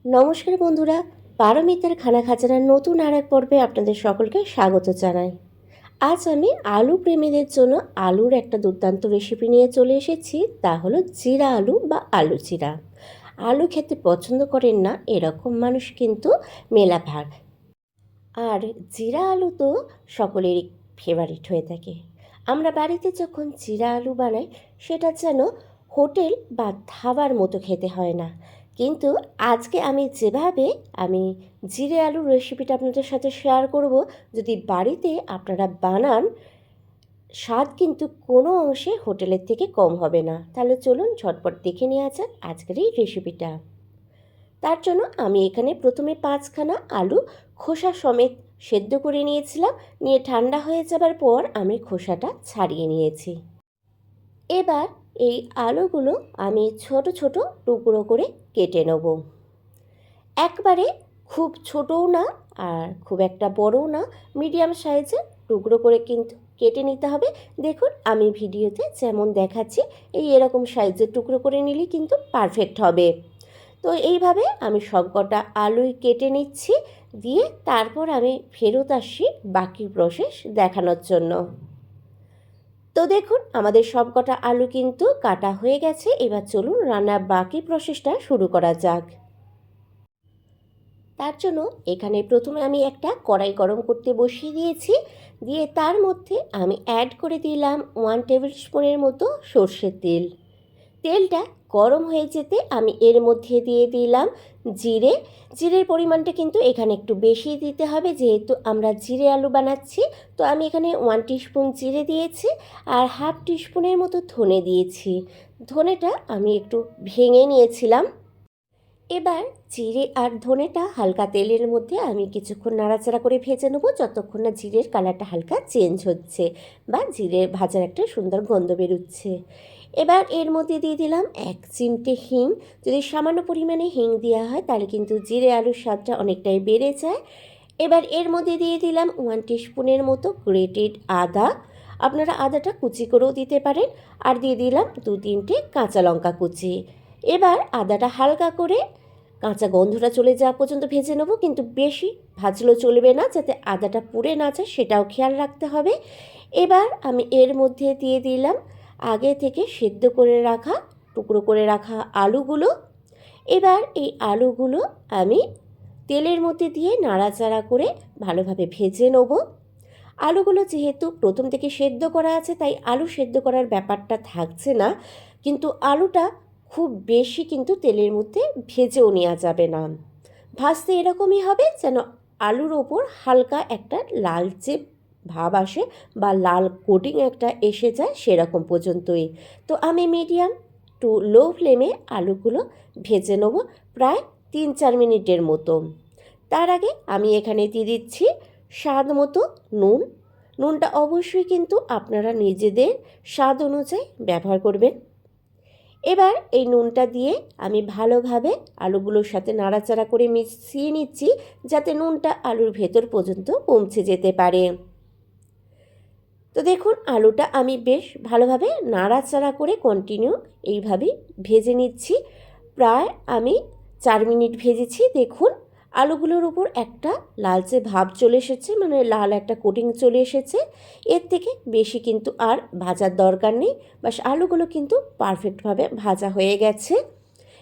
নমস্কার বন্ধুরা, পারমিতার খানা খাজানার নতুন আর এক পর্বে আপনাদের সকলকে স্বাগত জানাই। আজ আমি আলু প্রেমীদের জন্য আলুর একটা দুর্দান্ত রেসিপি নিয়ে চলে এসেছি। তা হলো জিরা আলু বা আলু চিরা। আলু খেতে পছন্দ করেন না এরকম মানুষ কিন্তু মেলা ভার। আর জিরা আলু তো সকলেরই ফেভারিট হয়ে থাকে। আমরা বাড়িতে যখন জিরা আলু বানাই সেটা যেন হোটেল বা ধাবার মতো খেতে হয় না। কিন্তু আজকে আমি যেভাবে আমি জিরে আলুর রেসিপিটা আপনাদের সাথে শেয়ার করব, যদি বাড়িতে আপনারা বানান স্বাদ কিন্তু কোনো অংশে হোটেলের থেকে কম হবে না। তাহলে চলুন ঝটপট দেখে নেওয়া যাক আজকের এই রেসিপিটা। তার জন্য আমি এখানে প্রথমে 5খানা আলু খোসা সমেত সেদ্ধ করে নিয়েছিলাম। নিয়ে ঠান্ডা হয়ে যাবার পর আমি খোসাটা ছাড়িয়ে নিয়েছি। এবার এই আলুগুলো আমি ছোট ছোট টুকরো করে কেটে নেব। একবারে খুব ছোটও না আর খুব একটা বড়ও না, মিডিয়াম সাইজের টুকরো করে কিন্তু কেটে নিতে হবে। দেখুন আমি ভিডিওতে যেমন দেখাচ্ছি এই এরকম সাইজের টুকরো করে নিলে কিন্তু পারফেক্ট হবে। তো এইভাবে আমি সব কটা আলুই কেটে নিচ্ছি, দিয়ে তারপর আমি ফেরত আসছি বাকি প্রসেস দেখানোর জন্য। তো দেখুন আমাদের সব কটা আলু কিন্তু কাটা হয়ে গেছে। এবার চলুন রান্নার বাকি প্রসেসটা শুরু করা যাক। তার জন্য এখানে প্রথমে আমি একটা কড়াই গরম করতে বসিয়ে দিয়েছি। দিয়ে তার মধ্যে আমি অ্যাড করে দিলাম 1 টেবিল স্পুনের মতো সর্ষের তেল। তেলটা গরম হয়ে যেতে আমি এর মধ্যে দিয়ে দিলাম জিরে। জিরের পরিমাণটা কিন্তু এখানে একটু বেশি দিতে হবে, যেহেতু আমরা জিরে আলু বানাচ্ছি। তো আমি এখানে 1 টিস্পুন জিরে দিয়েছি আর হাফ টিস্পুনের মতো ধনে দিয়েছি। ধনেটা আমি একটু ভেঙে নিয়েছিলাম। এবার জিরে আর ধনেটা হালকা তেলের মধ্যে আমি কিছুক্ষণ নাড়াচাড়া করে ভেজে নেবো, যতক্ষণ না জিরের কালারটা হালকা চেঞ্জ হচ্ছে বা জিরে ভাজার একটা সুন্দর গন্ধ বেরোচ্ছে। এবার এর মধ্যে দিয়ে দিলাম 1 চিমটে হিং। যদি সামান্য পরিমাণে হিং দেওয়া হয় তাহলে কিন্তু জিরে আলুর স্বাদটা অনেকটাই বেড়ে যায়। এবার এর মধ্যে দিয়ে দিলাম 1 টিস্পুনের মতো গ্রেটেড আদা। আপনারা আদাটা কুচি করেও দিতে পারেন। আর দিয়ে দিলাম 2-3টে কাঁচা লঙ্কা কুচি। এবার আদাটা হালকা করে কাঁচা গন্ধটা চলে যাওয়া পর্যন্ত ভেজে নেব, কিন্তু বেশি ভাজলেও চলবে না, যাতে আদাটা পুড়ে না যায় সেটাও খেয়াল রাখতে হবে। এবার আমি এর মধ্যে দিয়ে দিলাম আগে থেকে সেদ্ধ করে রাখা টুকরো করে রাখা আলুগুলো। এবার এই আলুগুলো আমি তেলের মধ্যে দিয়ে নাড়াচাড়া করে ভালোভাবে ভেজে নেব। আলুগুলো যেহেতু প্রথম থেকে সেদ্ধ করা আছে তাই আলু সেদ্ধ করার ব্যাপারটা থাকছে না, কিন্তু আলুটা খুব বেশি কিন্তু তেলের মধ্যে ভেজেও নেওয়া যাবে না। ভাজতে এরকমই হবে যেন আলুর ওপর হালকা একটা লালচে ভাব আসে বা লাল কোটিং একটা এসে যায়, সেরকম পর্যন্তই। তো আমি মিডিয়াম টু লো ফ্লেমে আলুগুলো ভেজে নেব প্রায় 3-4 মিনিটের মতো। তার আগে আমি এখানে দিয়ে দিচ্ছি স্বাদ মতো নুন। নুনটা অবশ্যই কিন্তু আপনারা নিজেদের স্বাদ অনুযায়ী ব্যবহার করবেন। এবার এই নুনটা দিয়ে আমি ভালোভাবে আলুগুলোর সাথে নাড়াচাড়া করে মিশিয়ে নিচ্ছি, যাতে নুনটা আলুর ভেতর পর্যন্ত পৌঁছে যেতে পারে। তো দেখুন আলুটা আমি বেশ ভালোভাবে নাড়াচাড়া করে কন্টিনিউ এইভাবেই ভেজে নিচ্ছি। প্রায় আমি 4 মিনিট ভেজেছি। দেখুন আলুগুলোর উপর একটা লালচে ভাব চলে এসেছে, মানে লাল একটা কোটিং চলে এসেছে। এর থেকে বেশি কিন্তু আর ভাজার দরকার নেই, বাস আলুগুলো কিন্তু পারফেক্টভাবে ভাজা হয়ে গেছে।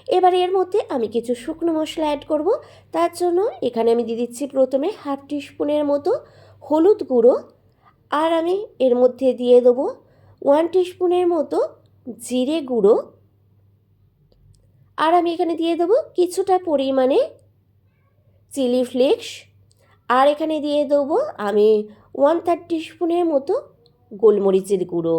এবার এর মধ্যে আমি কিছু শুকনো মশলা অ্যাড করব। তার জন্য এখানে আমি দিয়ে দিচ্ছি প্রথমে হাফ টিস্পুনের মতো হলুদ গুঁড়ো। আর আমি এর মধ্যে দিয়ে দেবো 1 টিস্পুনের মতো জিরে গুঁড়ো। আর আমি এখানে দিয়ে দেবো কিছুটা পরিমাণে চিলি ফ্লেক্স। আর এখানে দিয়ে দেবো আমি 1/3 টিস্পুনের মতো গোলমরিচের গুঁড়ো।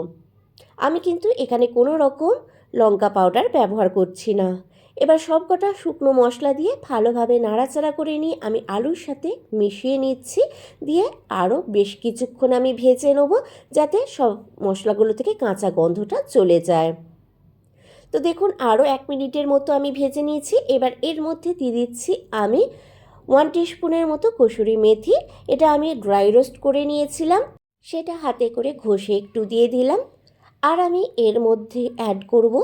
আমি কিন্তু এখানে কোনো রকম লঙ্কা পাউডার ব্যবহার করছি না। এবার সব কটা শুকনো মশলা দিয়ে ভালোভাবে নাড়াচাড়া করে নিয়ে আমি আলুর সাথে মিশিয়ে নিচ্ছি। দিয়ে আরও বেশ কিছুক্ষণ আমি ভেজে নেব, যাতে সব মশলাগুলো থেকে কাঁচা গন্ধটা চলে যায়। তো দেখুন আরও 1 মিনিটের মতো আমি ভেজে নিয়েছি। এবার এর মধ্যে দিয়ে দিচ্ছি আমি 1 টিস্পুনের মতো কসুরি মেথি। এটা আমি ড্রাই রোস্ট করে নিয়েছিলাম, সেটা হাতে করে ঘষে একটু দিয়ে দিলাম। আর আমি এর মধ্যে অ্যাড করব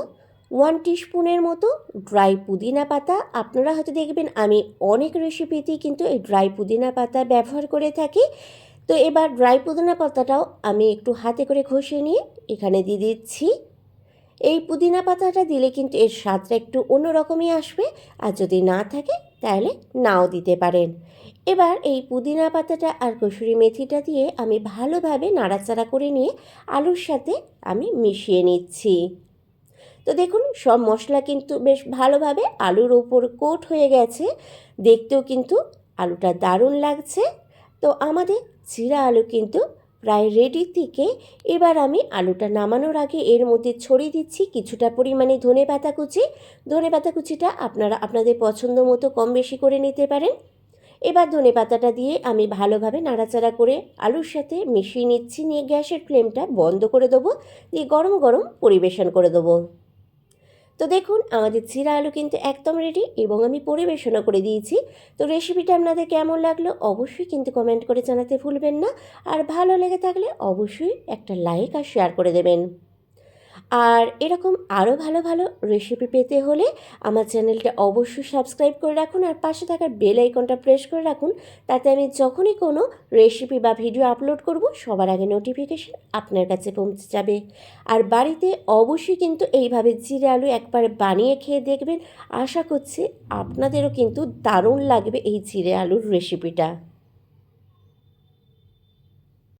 1 টিস্পুনের মতো ড্রাই পুদিনা পাতা। আপনারা হয়তো দেখবেন আমি অনেক রেসিপিতেই কিন্তু এই ড্রাই পুদিনা পাতা ব্যবহার করে থাকি। তো এবার ড্রাই পুদিনা পাতাটাও আমি একটু হাতে করে ঘষে নিয়ে এখানে দিয়ে দিচ্ছি। এই পুদিনা পাতাটা দিলে কিন্তু এর স্বাদটা একটু অন্যরকমই আসবে, আর যদি না থাকে তাহলে নাও দিতে পারেন। এবার এই পুদিনা পাতাটা আর কসুরি মেথিটা দিয়ে আমি ভালোভাবে নাড়াচাড়া করে নিয়ে আলুর সাথে আমি মিশিয়ে নিচ্ছি। তো দেখুন সব মশলা কিন্তু বেশ ভালোভাবে আলুর ওপর কোট হয়ে গেছে, দেখতেও কিন্তু আলুটা দারুণ লাগছে। তো আমাদের জিরা আলু কিন্তু প্রায় রেডি থেকে এবার আমি আলুটা নামানোর আগে এর মধ্যে ছড়িয়ে দিচ্ছি কিছুটা পরিমাণে ধনেপাতা কুচি। ধনেপাতা কুচিটা আপনারা আপনাদের পছন্দ মতো কম বেশি করে নিতে পারেন। এবার ধনেপাতাটা দিয়ে আমি ভালোভাবে নাড়াচাড়া করে আলুর সাথে মিশিয়ে নিচ্ছি, নিয়ে গ্যাসের ফ্লেমটা বন্ধ করে দেবো, দিয়ে গরম গরম পরিবেশন করে দেবো। তো দেখুন আমাদের জিরা আলু কিন্তু একদম রেডি এবং আমি পরিবেশনও করে দিয়েছি। তো রেসিপিটা আপনাদের কেমন লাগলো অবশ্যই কিন্তু কমেন্ট করে জানাতে ভুলবেন না, আর ভালো লেগে থাকলে অবশ্যই একটা লাইক আর শেয়ার করে দেবেন। আর এরকম আরও ভালো ভালো রেসিপি পেতে হলে আমার চ্যানেলটা অবশ্যই সাবস্ক্রাইব করে রাখুন, আর পাশে থাকার বেল আইকনটা প্রেস করে রাখুন, তাতে আমি যখনই কোনো রেসিপি বা ভিডিও আপলোড করব সবার আগে নোটিফিকেশান আপনার কাছে পৌঁছে যাবে। আর বাড়িতে অবশ্যই কিন্তু এইভাবে জিরে আলু একবার বানিয়ে খেয়ে দেখবেন, আশা করছি আপনাদেরও কিন্তু দারুণ লাগবে এই জিরে আলুর রেসিপিটা।